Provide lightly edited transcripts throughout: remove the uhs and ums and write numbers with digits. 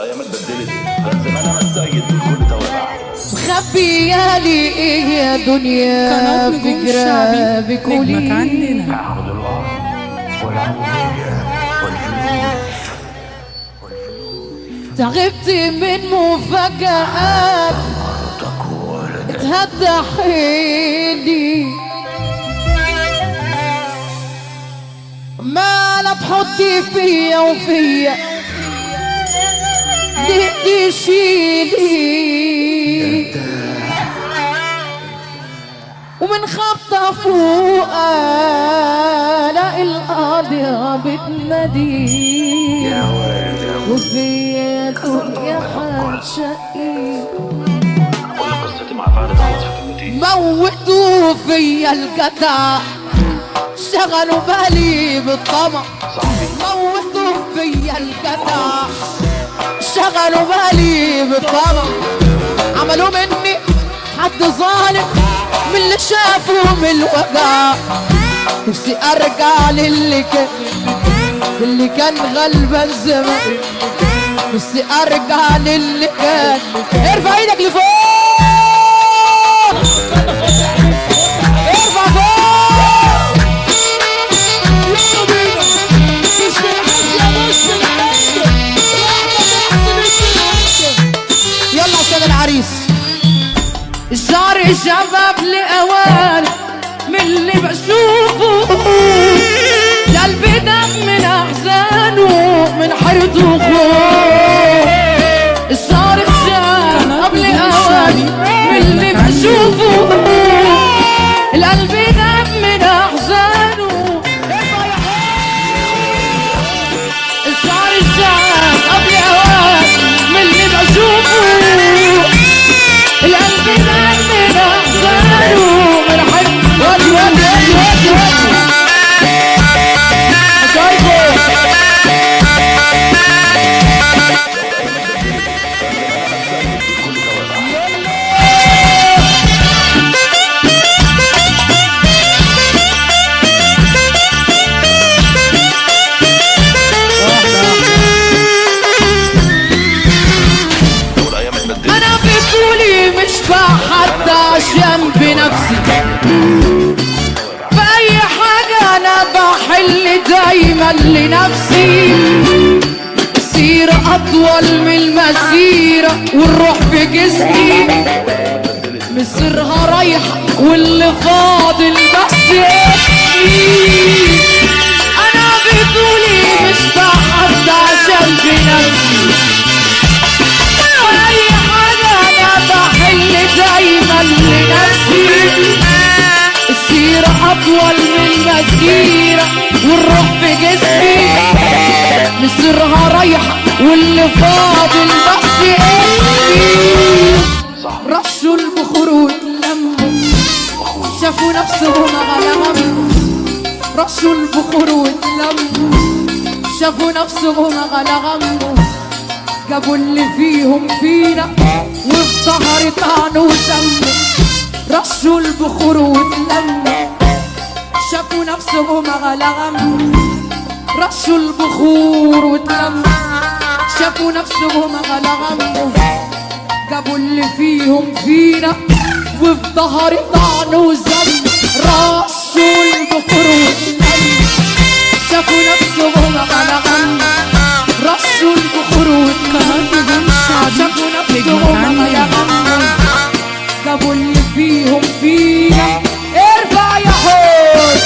والايام اتبدلت، كان زمان انا السيد والكل توابع. مخبية لي ايه يا دنيا قناة نجوم الشعبي نجمك عندنا. اعبد الله والعبودية والفلوس تعبت من مفاجآت اتهدى حيلي، ما لا تحطي فيا وفيا ليه تشيلي، ومن خبطة فوق الاقي القاضية بتنادي وفيا دنيا حتشقي. كل قصتي مع فهد خلص في كلمتين. موتوا فيا الجدع شغلوا بالي بالطمع، موتوا فيا الجدع شغلوا بالي بالطمع، عملوا مني حد ظالم من اللي شافوا من الوجع. نفسي ارجع للي كان غلبان زمان، نفسي ارجع للي كان. ارفع ايدك لفوق، ارفع فوق. يلا عشان العريس. الشعر شباب لأوان من اللي بشوفه، قلبي دم من أحزانه من حيرته وخوف. الشعر شباب لأوان من اللي بشوفه، القلب دم من أحزانه. الشعر شباب لأوان من اللي بشوفه، القلب دم من أحزانه من حيرته. ودي ودي ودي ودي ودي انا بطولي مش بحد عشان بنفسي، بأي حاجة انا بحل دايما لنفسي. السيرة اطول من المسيرة والروح في جسمي، مصيرها رايحة واللي فاضل بس اسمي. انا بطولي مش بحد عشان بنفسي، اي حاجة انا بحل دايما لنفسي. السيرة اطول من المسيرة والروح في جسمي، مصيرها رايحة واللي فاضل بس اسمي. رشوا البخور واتلموا شافوا نفسهم غلغموا، رشوا البخور واتلموا شافوا نفسهم غلغموا، جابوا اللي فيهم فينا وفي ظهري طعنوا وسموا. رشوا البخور واتلموا شافوا نفسهم غلغموا، رشوا البخور واتلموا شافوا نفسهم غلغموا، جابوا اللي فيهم فينا وفي ظهري طعنوا وسموا. رشوا البخور واتلموا شافوا نفسهم غلغموا، رشوا البخور واتلموا شافوا نفسهم غلغموا، جابوا اللي فيهم فينا. ارفع يا حوت.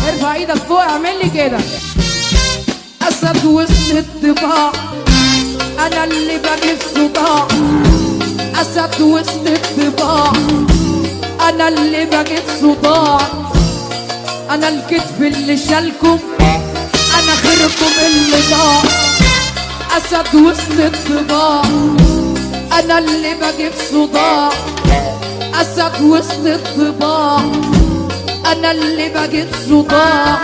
ارفع ايدك فوق، اعمل لي كده. اسد وسط الطباع انا اللي بجيب صداع، اسد وسط الطباع انا اللي بجيب صداع. انا الكتف اللي شالكم انا خيركم اللي ضاع. اسد وسط الطباع انا اللي بجيب صداع، اسد وسط الطباع انا اللي بجيب صداع،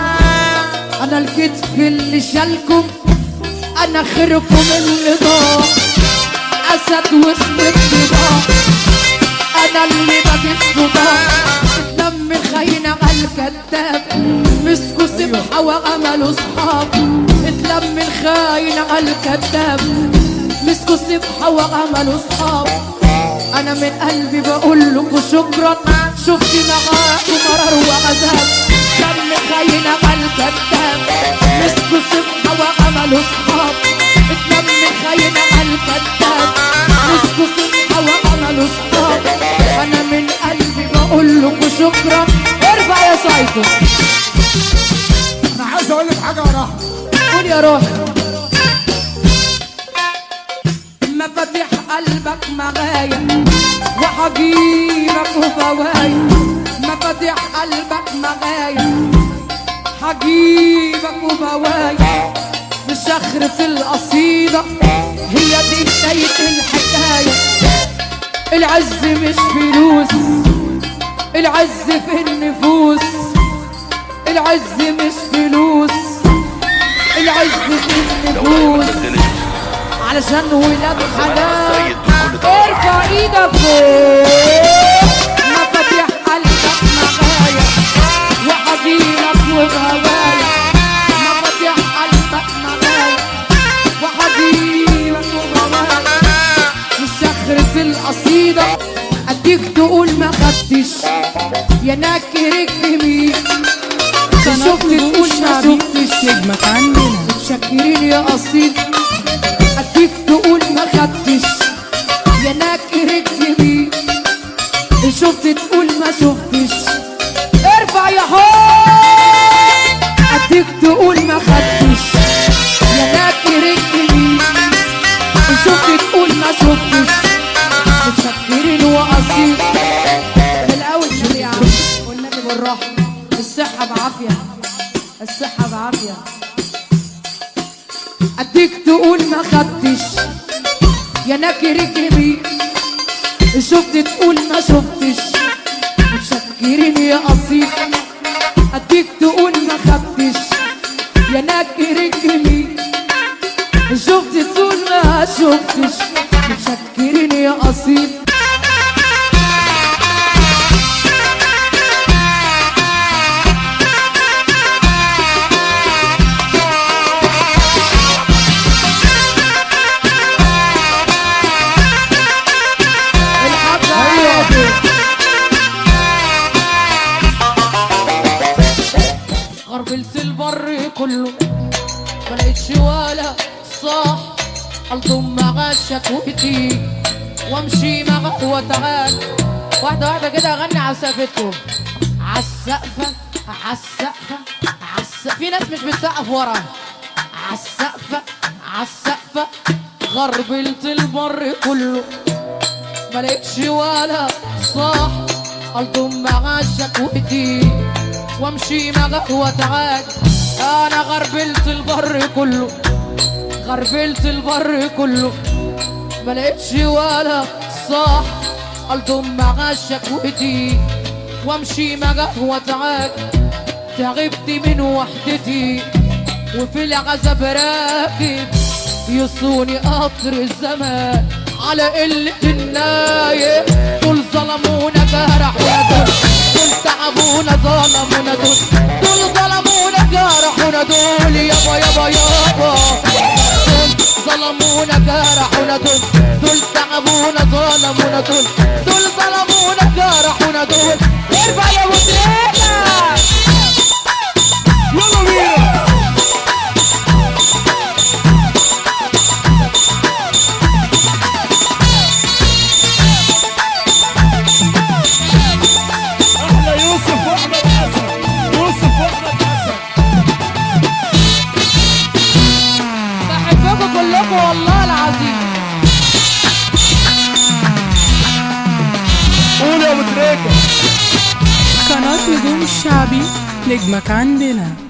انا الكتف اللي شالكم، انا خيركم اللي ضاع، اسد وسط الضباع، انا اللي بجيب صداع. اتلم الخاينة على الكذاب، مسكوا سبحة وعملوا صحاب. اتلم الخاينة على الكذاب، مسكوا سبحة وعملوا صحاب. انا من قلبي بقول لكم شكرا، شفت معاكم مرار وعذاب. لم خاينة على الكذاب، مسكوا سبحة وعملوا صحاب. اتلم خاينة على الكذاب، مسكوا سبحة وعملوا صحاب. انا من قلبي بقول لكم شكرا. ارفع يا سايكو. انا عايز اقول لك حاجه يا رحمه. قول يا روح. مفاتيح قلبك معايا وحجيبك وفوايا، مفاتيح قلبك معايا حجيبك وفوايا. الشخر في القصيدة هي دي بداية الحكاية. العز مش فلوس، العز في النفوس، العز مش فلوس، العز في النفوس. علشان ولاد حلال ارفع ايدك فوق. مفاتيح قلبك معايا وحجيلك وبهوايا، مفاتيح قلبك معايا وحجيلك وبهوايا. الشخر في القصيدة اديك تقول ما خدتش يا ناكر الجميل. شفت تقول ما شفتش، نجمك عندنا. متشكرين يا قصيد. اديك تقول ما خدتش يا ناكر الجميل. شفت تقول ما شفتش. ارفع يا حب. اديك تقول ما خدتش يا ناكر الجميل. شفت تقول ما شفتش. متشكرين وقصيد. الاول شو يا عم والنبي بالراحه. الصحه بعافيه، الصحه بعافيه. اديك تقول ما خدتش يا ناكر الجميل. شفت تقول ما شفتش. متشكرين يا قصيد. اديك تقول ما خدتش يا ناكر الجميل. شفت تقول ما شفتش. متشكرين يا قصيد. غربلت البر كله ملقتش ولا صاح. الضم مع شكوتي وامشي مع وتعال. واحدة واحدة كده اغني على سقفتكم. عالسقفة عالسقفة عالسقفة. في ناس مش بتسقف ورا. عالسقفة عالسقفة. غربلت البر كله ملقتش ولا صاح. الضم مع شكوتي وامشي مع وتعال. انا غربلت البر كله، غربلت البر كله ملقتش ولا صاح. الضم مع شكوتي وامشي مع وتعال. تعبت من وحدتي وفي العذاب راكب. يصوني قطر الزمان على قلة النايم. دول ظلمونا جرحونا، دول تعبونا ظلمونا، دول ظلمونا جرحونا. دول يابا يابا يابا دول ظلمونا جرحونا. دول تعبونا ظلمونا، دول ظلمونا جرحونا. دول ارفع يا ابو تريكة. يلا بينا. بحبكم كلكم والله العظيم. قول يا ابو تريكه. قناة نجوم الشعبي، نجمك عندنا.